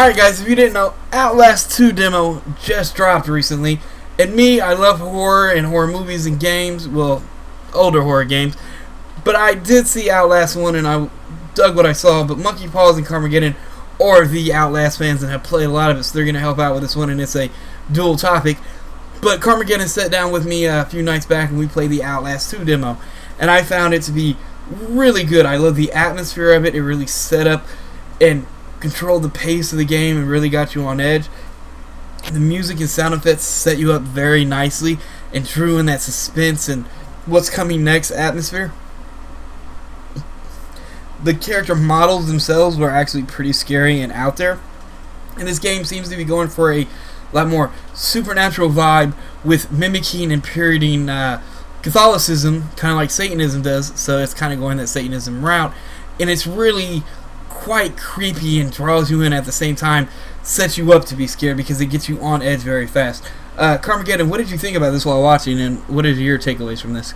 Alright guys, if you didn't know, Outlast 2 demo just dropped recently. And me, I love horror and horror movies and games. Well, older horror games. But I did see Outlast 1 and I dug what I saw. But Monkey Paws and Carmageddon are the Outlast fans and have played a lot of it. So they're going to help out with this one, and it's a dual topic. But Carmageddon sat down with me a few nights back and we played the Outlast 2 demo. And I found it to be really good. I love the atmosphere of it. It really set up and controlled the pace of the game and really got you on edge. The music and sound effects set you up very nicely and drew in that suspense and what's coming next atmosphere. The character models themselves were actually pretty scary and out there. And this game seems to be going for a lot more supernatural vibe with mimicking and parodying Catholicism, kind of like Satanism does. So it's kind of going that Satanism route. And it's really quite creepy and draws you in at the same time, sets you up to be scared because it gets you on edge very fast. Carmageddon, what did you think about this while watching, and what are your takeaways from this?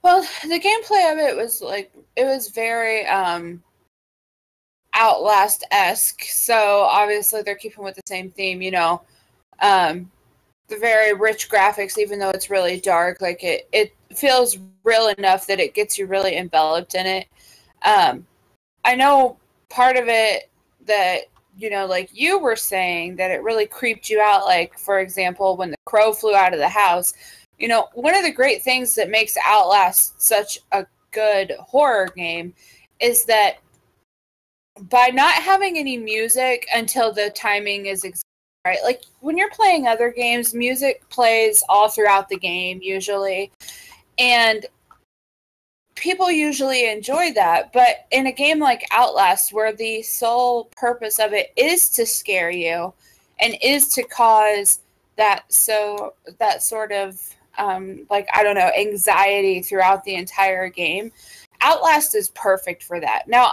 Well, the gameplay of it was very Outlast-esque, so obviously they're keeping with the same theme, you know. The very rich graphics, even though it's really dark, like it feels real enough that it gets you really enveloped in it. I know part of it that, you know, like you were saying, that it really creeped you out, like, for example, when the crow flew out of the house. You know, one of the great things that makes Outlast such a good horror game is that by not having any music until the timing is exact, right? Like, when you're playing other games, music plays all throughout the game, usually, and people usually enjoy that. But in a game like Outlast, where the sole purpose of it is to scare you and is to cause that sort of like, I don't know, anxiety throughout the entire game, Outlast is perfect for that. Now,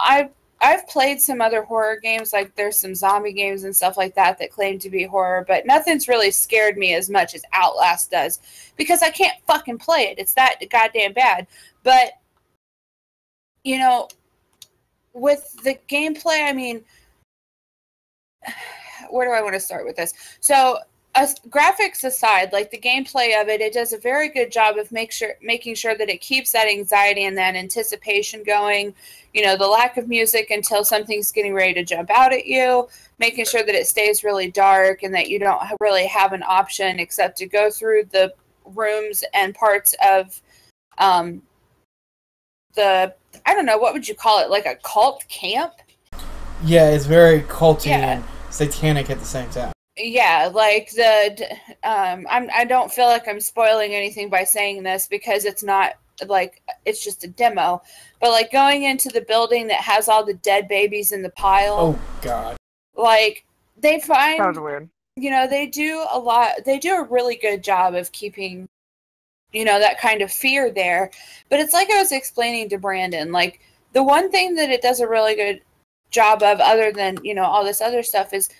I've played some other horror games, like there's some zombie games and stuff like that that claim to be horror, but nothing's really scared me as much as Outlast does, because I can't fucking play it. It's that goddamn bad. But, you know, with the gameplay, I mean, where do I want to start with this? So, graphics aside, like the gameplay of it, it does a very good job of making sure that it keeps that anxiety and that anticipation going. You know, the lack of music until something's getting ready to jump out at you, making sure that it stays really dark and that you don't really have an option except to go through the rooms and parts of the, I don't know, what would you call it, like a cult camp? Yeah, it's very culty and satanic at the same time. Yeah, like I don't feel like I'm spoiling anything by saying this, because it's not, like, it's just a demo. But like going into the building that has all the dead babies in the pile. Oh God. Like, they find, Sounds weird. You know, they do a really good job of keeping, you know, that kind of fear there. But it's like I was explaining to Brandon, like, the one thing that it does a really good job of, other than, you know, all this other stuff, is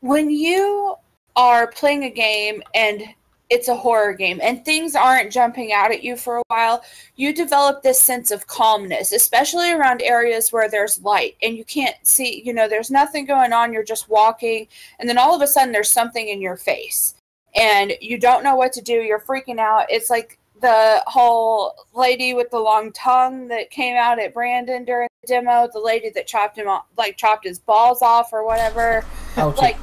when you are playing a game and it's a horror game and things aren't jumping out at you for a while, you develop this sense of calmness, especially around areas where there's light and you can't see, you know, there's nothing going on, you're just walking, and then all of a sudden there's something in your face and you don't know what to do, you're freaking out. It's like the whole lady with the long tongue that came out at Brandon during the demo, the lady that chopped his balls off or whatever. Ouchie. Like,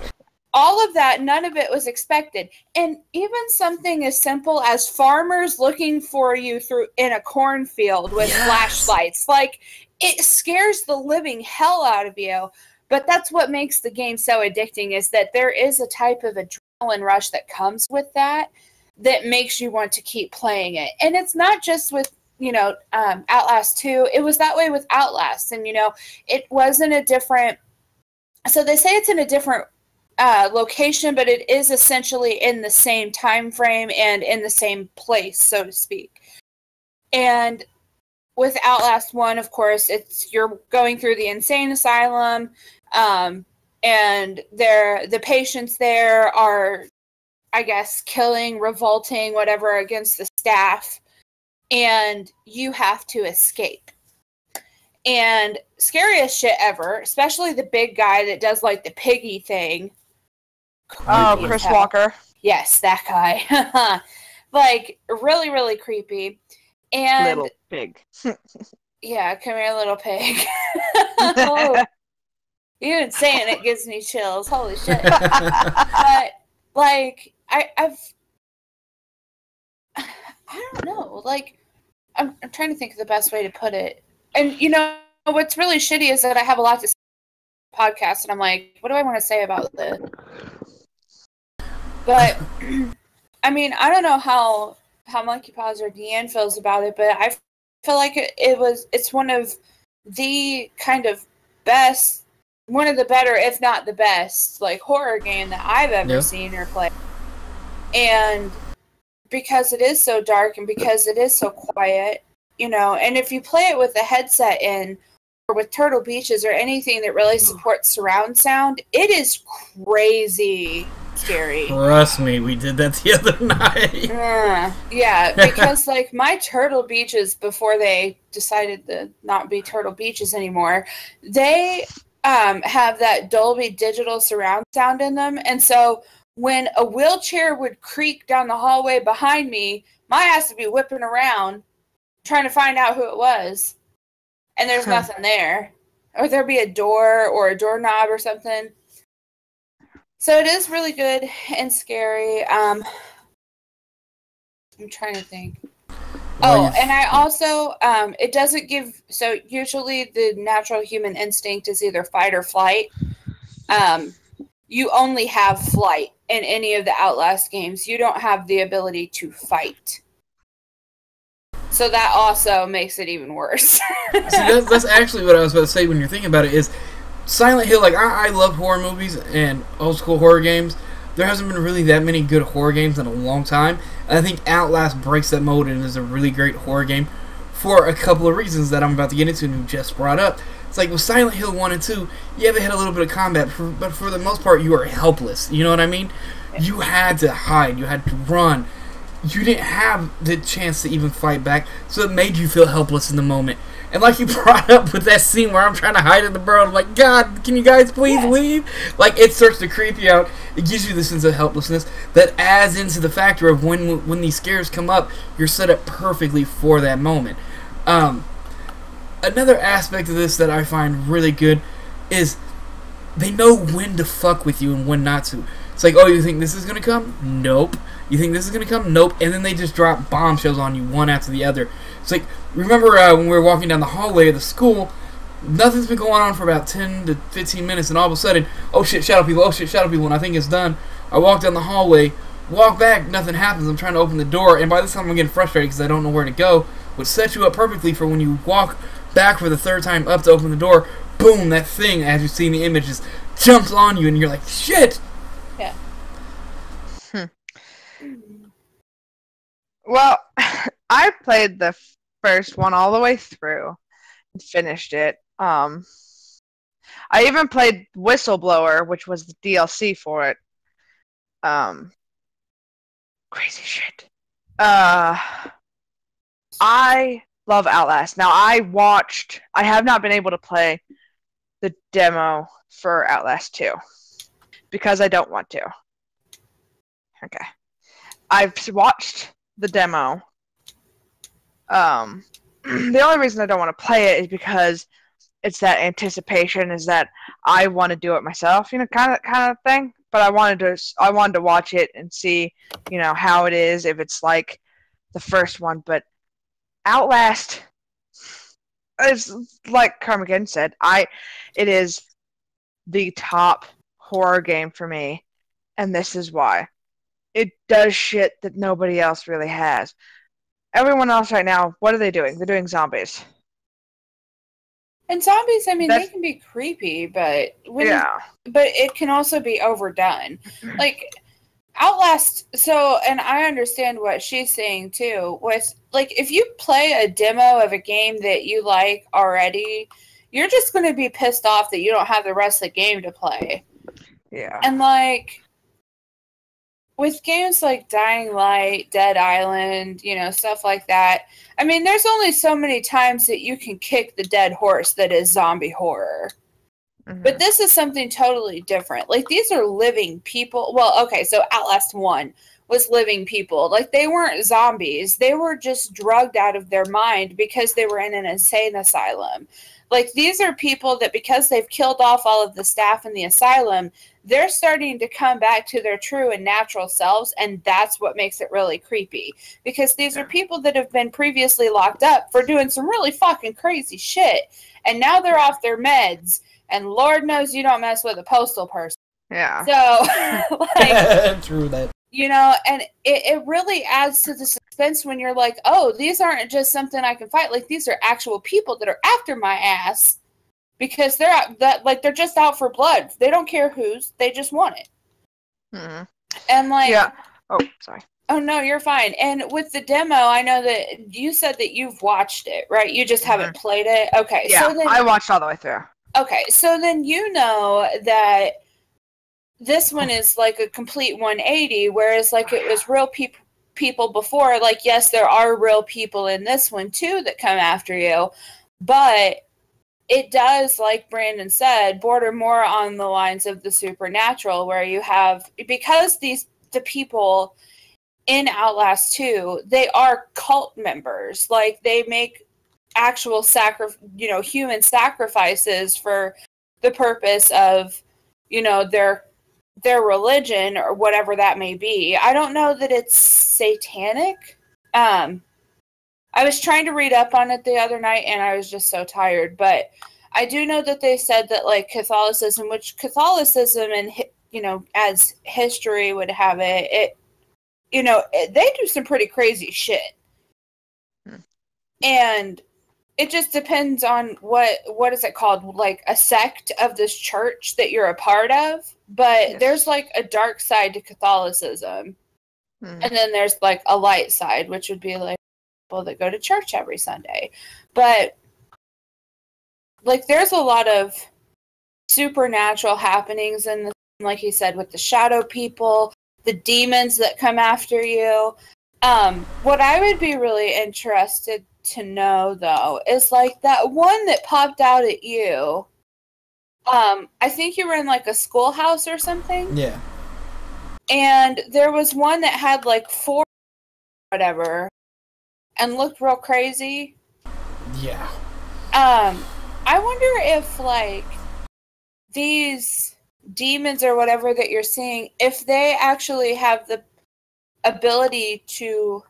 all of that, none of it was expected. And even something as simple as farmers looking for you in a cornfield with flashlights, like, it scares the living hell out of you. But that's what makes the game so addicting, is that there is a type of adrenaline rush that comes with that makes you want to keep playing it. And it's not just with, you know, Outlast 2. It was that way with Outlast. And, you know, it wasn't a different, so they say it's in a different location, but it is essentially in the same time frame and in the same place, so to speak. And with Outlast 1, of course, you're going through the insane asylum, and the patients there are, I guess, killing, revolting, whatever, against the staff, and you have to escape. And scariest shit ever, especially the big guy that does like the piggy thing. Oh, Chris Walker. Yes, that guy. Like, really, really creepy. And Little pig. yeah, come here, little pig. Oh, even saying it gives me chills. Holy shit. But, like, I don't know. Like, I'm trying to think of the best way to put it. And, you know, what's really shitty is that I have a lot to say on the podcast, and I'm like, what do I want to say about this? But, I mean, I don't know how Monkey Paws or Deanne feels about it, but I feel like it's one of the kind of best, one of the better, if not the best, like, horror game that I've ever seen or played. And because it is so dark and because it is so quiet, you know, and if you play it with a headset in or with Turtle Beaches or anything that really supports surround sound, it is crazy scary. Trust me, we did that the other night. Yeah, because like my Turtle Beaches, before they decided to not be Turtle Beaches anymore, they have that Dolby Digital surround sound in them, and so when a wheelchair would creak down the hallway behind me, my ass would be whipping around trying to find out who it was, and there's nothing there, or there'd be a door or a doorknob or something. So it is really good and scary. I'm trying to think. Oh, and I also, it doesn't give, so usually the natural human instinct is either fight or flight. You only have flight in any of the Outlast games. You don't have the ability to fight. So that also makes it even worse. See, that's actually what I was about to say when you're thinking about it is Silent Hill, like, I love horror movies and old school horror games. There hasn't been really that many good horror games in a long time. And I think Outlast breaks that mold and is a really great horror game for a couple of reasons that I'm about to get into and you just brought up. It's like with Silent Hill 1 and 2, yeah, they had a little bit of combat, but for the most part, you were helpless. You know what I mean? You had to hide. You had to run. You didn't have the chance to even fight back, so it made you feel helpless in the moment. And like you brought up with that scene where I'm trying to hide in the burrow, I'm like, God, can you guys please leave? Like, it starts to creep you out. It gives you the sense of helplessness that adds into the factor of when these scares come up, you're set up perfectly for that moment. Another aspect of this that I find really good is they know when to fuck with you and when not to. It's like, oh, you think this is going to come? Nope. You think this is going to come? Nope. And then they just drop bombshells on you one after the other. It's like, remember when we were walking down the hallway of the school, nothing's been going on for about 10 to 15 minutes, and all of a sudden, oh shit, shadow people, and I think it's done. I walk down the hallway, walk back, nothing happens. I'm trying to open the door, and by this time I'm getting frustrated because I don't know where to go, which sets you up perfectly for when you walk back for the third time up to open the door, boom, that thing, as you see in the image, just jumps on you, and you're like, shit! Yeah. Well, I played the first one all the way through and finished it. I even played Whistleblower, which was the DLC for it. Crazy shit. I love Outlast. Now, I have not been able to play the demo for Outlast 2 because I don't want to. Okay. I've watched the demo. The only reason I don't want to play it is because it's that anticipation, is that I want to do it myself, you know, kind of thing. But I wanted to watch it and see, you know, how it is, if it's like the first one. But Outlast is, like Carmageddon said, it is the top horror game for me, and this is why. It does shit that nobody else really has. Everyone else right now, what are they doing? They're doing zombies. And zombies, I mean, they can be creepy, but it can also be overdone. Like Outlast, and I understand what she's saying too, with like if you play a demo of a game that you like already, you're just going to be pissed off that you don't have the rest of the game to play. Yeah. And like with games like Dying Light, Dead Island, stuff like that, I mean, there's only so many times that you can kick the dead horse that is zombie horror. Mm-hmm. But this is something totally different. Like, these are living people. Well, okay, so Outlast 1 was living people. Like, they weren't zombies. They were just drugged out of their mind because they were in an insane asylum. Like, these are people that, because they've killed off all of the staff in the asylum, they're starting to come back to their true and natural selves, and that's what makes it really creepy. Because these are people that have been previously locked up for doing some really fucking crazy shit, and now they're off their meds, and Lord knows you don't mess with a postal person. Yeah. So, like... True that. And it really adds to the suspense when you're like, oh, these aren't just something I can fight. Like, these are actual people that are after my ass because they're just out for blood. They don't care whose. They just want it. Mm-hmm. And like, yeah. Oh, sorry. Oh no, you're fine. And with the demo, I know that you said that you've watched it, right? You just haven't played it. Okay. Yeah, so then, I watched all the way through. Okay, so then you know that this one is like a complete 180, whereas like it was real people before. Like, yes, there are real people in this one too that come after you, but it does, like Brandon said, border more on the lines of the supernatural, where you have, because the people in Outlast 2, they are cult members. Like, they make actual human sacrifices for the purpose of, their religion or whatever that may be. I don't know that it's satanic. I was trying to read up on it the other night and I was just so tired, but I do know that they said that like Catholicism and as history would have it, they do some pretty crazy shit. And it just depends on what is it called, like a sect of this church that you're a part of. But there's like a dark side to Catholicism. And then there's like a light side, which would be like people that go to church every Sunday. But like there's a lot of supernatural happenings, and like he said, with the shadow people, the demons that come after you. What I would be really interested to know, though, is like that one that popped out at you. I think you were in like a schoolhouse or something. Yeah. And there was one that had like 4 whatever and looked real crazy. Yeah. I wonder if like these demons or whatever that you're seeing, if they actually have the ability to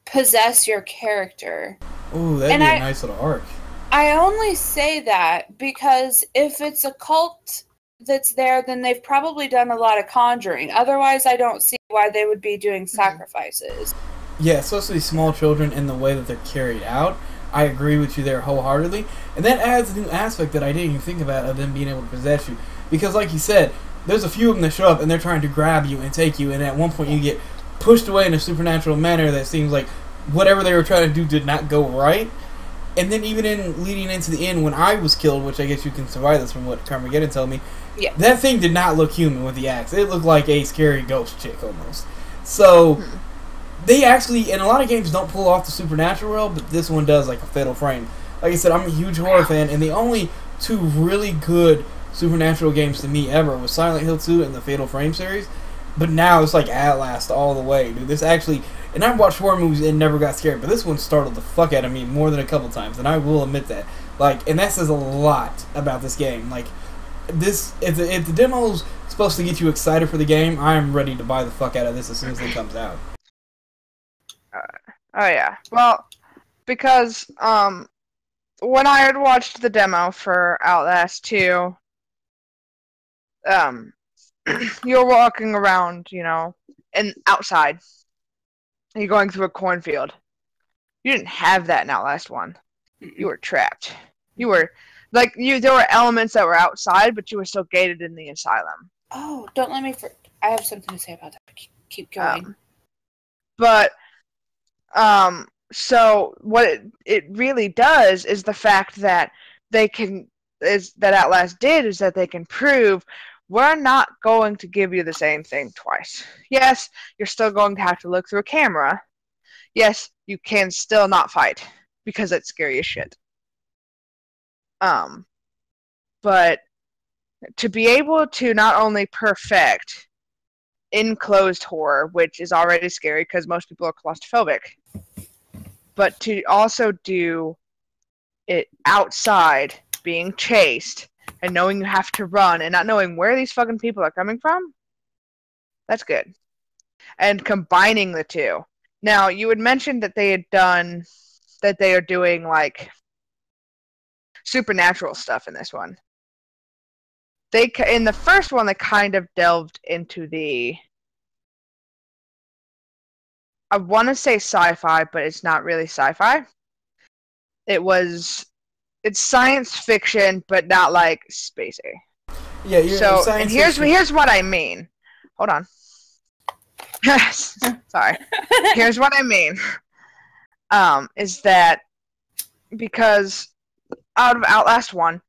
possess your character. Ooh, that'd be a nice little arc. I only say that because if it's a cult that's there, then they've probably done a lot of conjuring. Otherwise, I don't see why they would be doing sacrifices. Yeah, especially small children and the way that they're carried out. I agree with you there wholeheartedly. And that adds a new aspect that I didn't even think about of them being able to possess you. Because like you said, there's a few of them that show up and they're trying to grab you and take you, and at one point you get pushed away in a supernatural manner that seems like whatever they were trying to do did not go right. And then even in leading into the end, when I was killed, which I guess you can survive this from what Carmageddon told me, that thing did not look human with the axe. It looked like a scary ghost chick almost. So they actually, in a lot of games, don't pull off the supernatural realm, but this one does, like a Fatal Frame. Like I said, I'm a huge horror fan, and the only 2 really good supernatural games to me ever was Silent Hill 2 and the Fatal Frame series. But now it's like Outlast all the way, dude. This actually, and I've watched horror movies and never got scared, but this one startled the fuck out of me more than a couple times, and I will admit that. Like, and that says a lot about this game. Like, this, if the demo's supposed to get you excited for the game, I am ready to buy the fuck out of this as soon as it comes out. Oh yeah. Well, because when I had watched the demo for Outlast 2, you're walking around, and outside. You're going through a cornfield. You didn't have that in Outlast 1. You were trapped. You were like there were elements that were outside, but you were still gated in the asylum. Oh, don't let me I have something to say about that. Keep going. So what it really does is the fact that that Outlast did is that they can prove we're not going to give you the same thing twice. Yes, you're still going to have to look through a camera. Yes, you can still not fight because it's scary as shit. But to be able to not only perfect enclosed horror, which is already scary because most people are claustrophobic, but to also do it outside, being chased, and knowing you have to run, and not knowing where these fucking people are coming from, that's good. And combining the two. Now, you had mentioned that they are doing, like, supernatural stuff in this one. In the first one, they kind of delved into the, I want to say sci-fi, but it's not really sci-fi. It's science fiction, but not like spacey. Yeah, you're and here's what I mean. Hold on. Sorry. Here's what I mean. Is that because out of Outlast 1,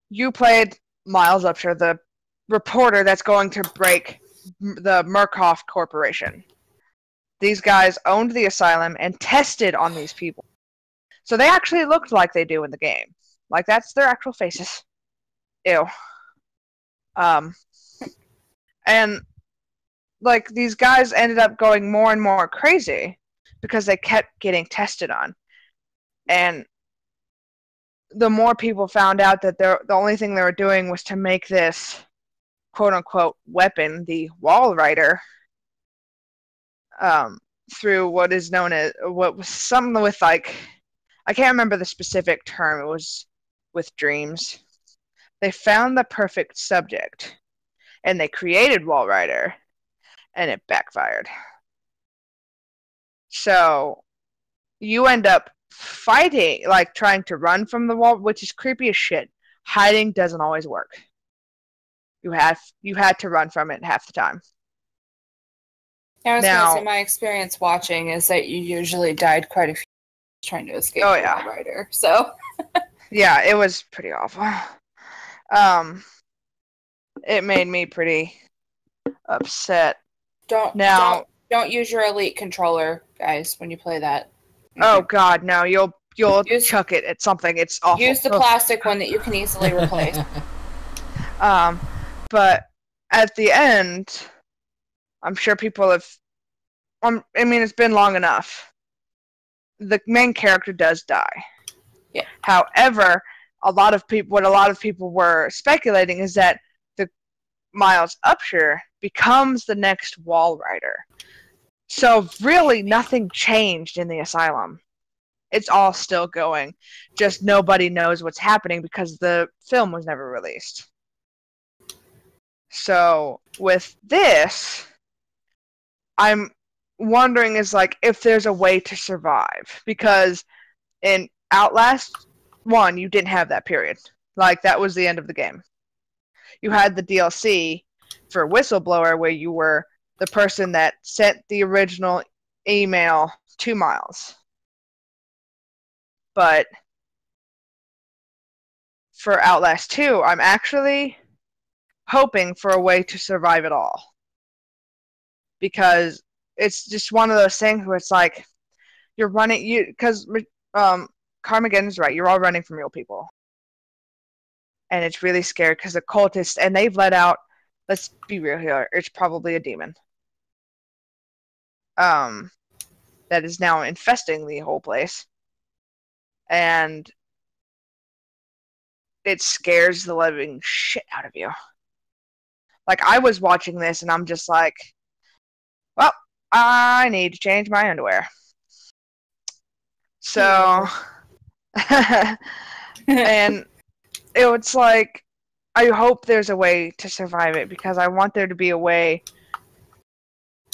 you played Miles Upshur, the reporter that's going to break the Murkoff Corporation. These guys owned the asylum and tested on these people. So they actually looked like they do in the game. Like, that's their actual faces. Ew. And, like, these guys ended up going more and more crazy because they kept getting tested on. And the more people found out that the only thing they were doing was to make this quote-unquote weapon, the wall rider, through what is known as, what was something with, like, I can't remember the specific term, it was with dreams. They found the perfect subject, and they created Wall Rider, and it backfired. So, you end up fighting, like, trying to run from the wall, which is creepy as shit. Hiding doesn't always work. You had to run from it half the time. I was going to say, my experience watching is that you usually died quite a few times trying to escape the Wall Rider. So, yeah, it was pretty awful. It made me pretty upset. Don't use your Elite controller, guys, when you play that. Oh God, no! You'll chuck it at something. It's awful. Use the plastic one that you can easily replace. But at the end, I'm sure people have. I mean, it's been long enough. The main character does die. Yeah. However, what a lot of people were speculating is that the Miles Upshur becomes the next Wall Rider. So really, nothing changed in the asylum. It's all still going. Just nobody knows what's happening because the film was never released. So with this, I'm wondering if there's a way to survive, because in Outlast 1, you didn't have that period. Like, that was the end of the game. You had the DLC for Whistleblower, where you were the person that sent the original email to Miles. But for Outlast 2, I'm actually hoping for a way to survive it all. Because it's just one of those things where it's like, you're running, because Carmageddon's right, you're all running from real people. And it's really scary because the cultists, and they've let out, let's be real here, it's probably a demon. That is now infesting the whole place. And it scares the living shit out of you. Like, I was watching this and I'm just like, well, I need to change my underwear. So, and it's like, I hope there's a way to survive it, because I want there to be a way,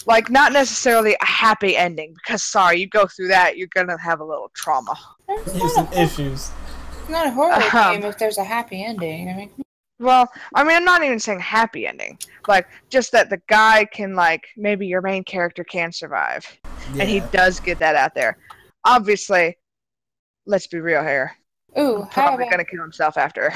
like, not necessarily a happy ending, because, sorry, you go through that, you're gonna have a little trauma. There's some issues. It's not a horror game if there's a happy ending. I mean, well, I mean, I'm not even saying happy ending. Like, just that the guy can, like, maybe your main character can survive. Yeah. And he does get that out there. Obviously, let's be real here. Ooh, Probably gonna kill himself after.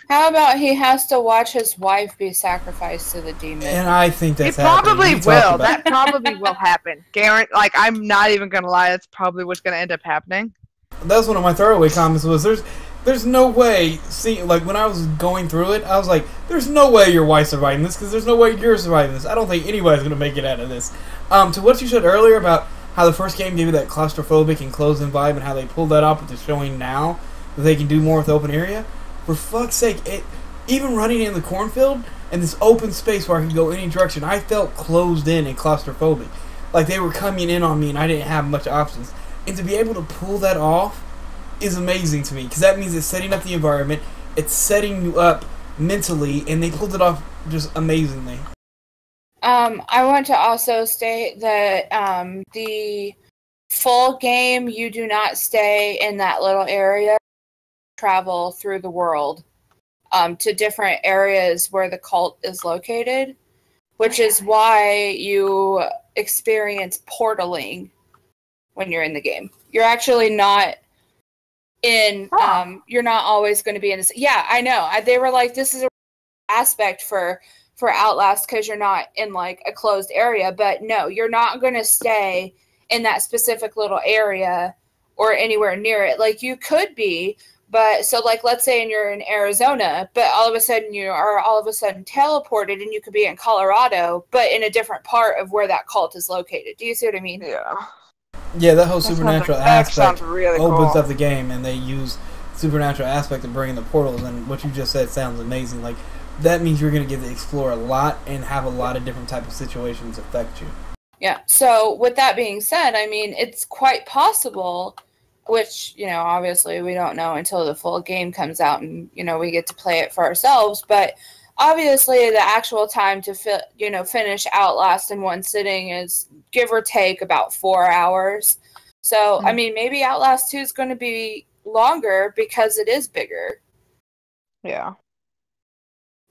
How about he has to watch his wife be sacrificed to the demon? And I think that's It probably happening. will. That probably will happen. Like, I'm not even gonna lie. That's probably what's gonna end up happening. That's one of my throwaway comments was there's no way. See, like when I was going through it, I was like, there's no way your wife's surviving this because there's no way you're surviving this. I don't think anybody's gonna make it out of this. To what you said earlier about how the first game gave you that claustrophobic and closed-in vibe and how they pulled that off with the showing now that they can do more with the open area. For fuck's sake, even running in the cornfield and this open space where I could go any direction, I felt closed in and claustrophobic. Like they were coming in on me and I didn't have much options. And to be able to pull that off is amazing to me because that means it's setting up the environment, it's setting you up mentally, and they pulled it off just amazingly. I want to also state that the full game, you do not stay in that little area. Travel through the world to different areas where the cult is located, which is why you experience portaling when you're in the game. You're actually not in, you're not always going to be in this. Yeah, I know. They were like, this is an aspect for Outlast because you're not in like a closed area, but no, you're not going to stay in that specific little area or anywhere near it. Like you could be, but so like let's say you're in Arizona, but all of a sudden you are all of a sudden teleported and you could be in Colorado, but in a different part of where that cult is located. Do you see what I mean? Yeah. Yeah, that whole supernatural aspect really opens cool. up the game, and they use supernatural aspect of bringing the portals. And what you just said sounds amazing. Like that means you're going to get to explore a lot and have a lot of different type of situations affect you. Yeah. So with that being said, I mean it's quite possible, which obviously we don't know until the full game comes out and we get to play it for ourselves. But obviously, the actual time to finish Outlast in one sitting is give or take about 4 hours. So, I mean, maybe Outlast 2 is going to be longer because it is bigger. Yeah.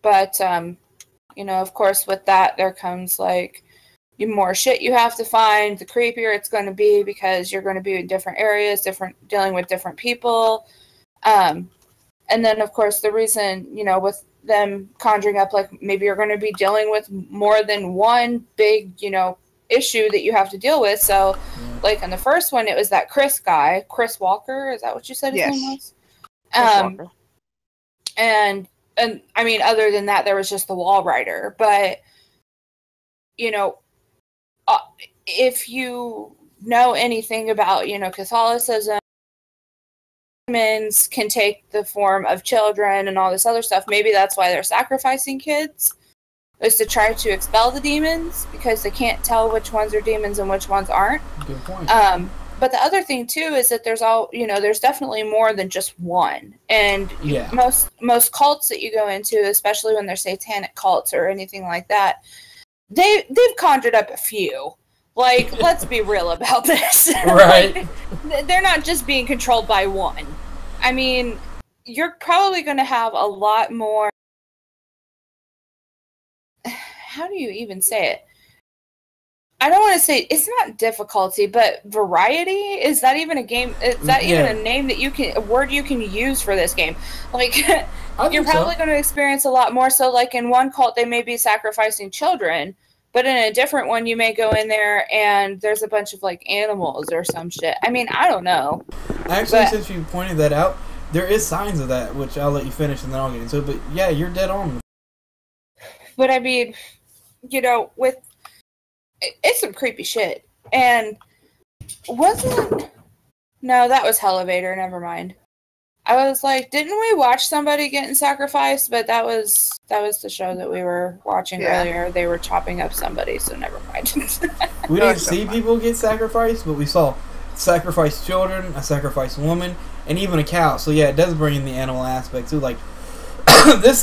But, of course, with that, there comes, like, more shit you have to find, the creepier it's going to be because you're going to be in different areas, dealing with different people. And then, of course, the reason, with them conjuring up, like, maybe you're going to be dealing with more than one big, issue that you have to deal with. So, like, in the first one, it was that Chris Walker, is that what you said his name was? Chris Walker. And, I mean, other than that, there was just the Wall Rider. But, if you know anything about, Catholicism, demons can take the form of children and all this other stuff. Maybe that's why they're sacrificing kids, is to try to expel the demons because they can't tell which ones are demons and which ones aren't. Good point. But the other thing too is that there's definitely more than just one. And most cults that you go into, especially when they're satanic cults or anything like that, they've conjured up a few. Like, let's be real about this. Right. Like, they're not just being controlled by one. I mean, you're probably going to have a lot more. How do you even say it? I don't want to say it's not difficulty, but variety. Is that even a game? Is that even a name that a word you can use for this game? Like, you're probably going to experience a lot more. So, like in one cult, they may be sacrificing children. But in a different one, you may go in there and there's a bunch of, like, animals or some shit. I mean, I don't know. Actually, since you pointed that out, there is signs of that, which I'll let you finish and then I'll get into it. But, yeah, you're dead on. But, I mean, it's some creepy shit. And no, that was Elevator, never mind. I was like, didn't we watch somebody getting sacrificed? But that was the show that we were watching earlier. They were chopping up somebody, so never mind. We didn't see people get sacrificed, but we saw sacrificed children, a sacrificed woman, and even a cow. So yeah, it does bring in the animal aspect too. Like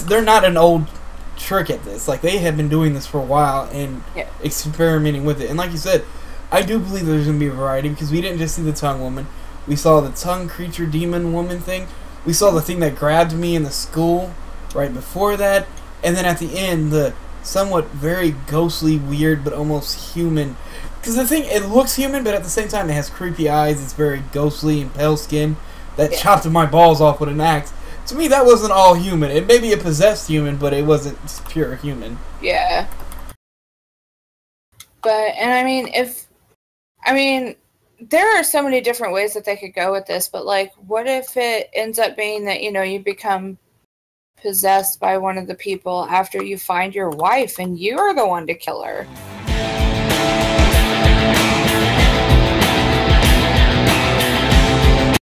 they're not an old trick at this. Like they have been doing this for a while and experimenting with it. And like you said, I do believe there's gonna be a variety because we didn't just see the tongue woman. We saw the tongue creature demon woman thing. We saw the thing that grabbed me in the school right before that. And then at the end, the somewhat very ghostly, weird, but almost human. Because the thing, it looks human, but at the same time, it has creepy eyes. It's very ghostly and pale skin. that chopped my balls off with an axe. To me, that wasn't all human. It may be a possessed human, but it wasn't pure human. Yeah. But, and I mean, there are so many different ways that they could go with this, but, like, what if it ends up being that, you know, you become possessed by one of the people after you find your wife and you're the one to kill her?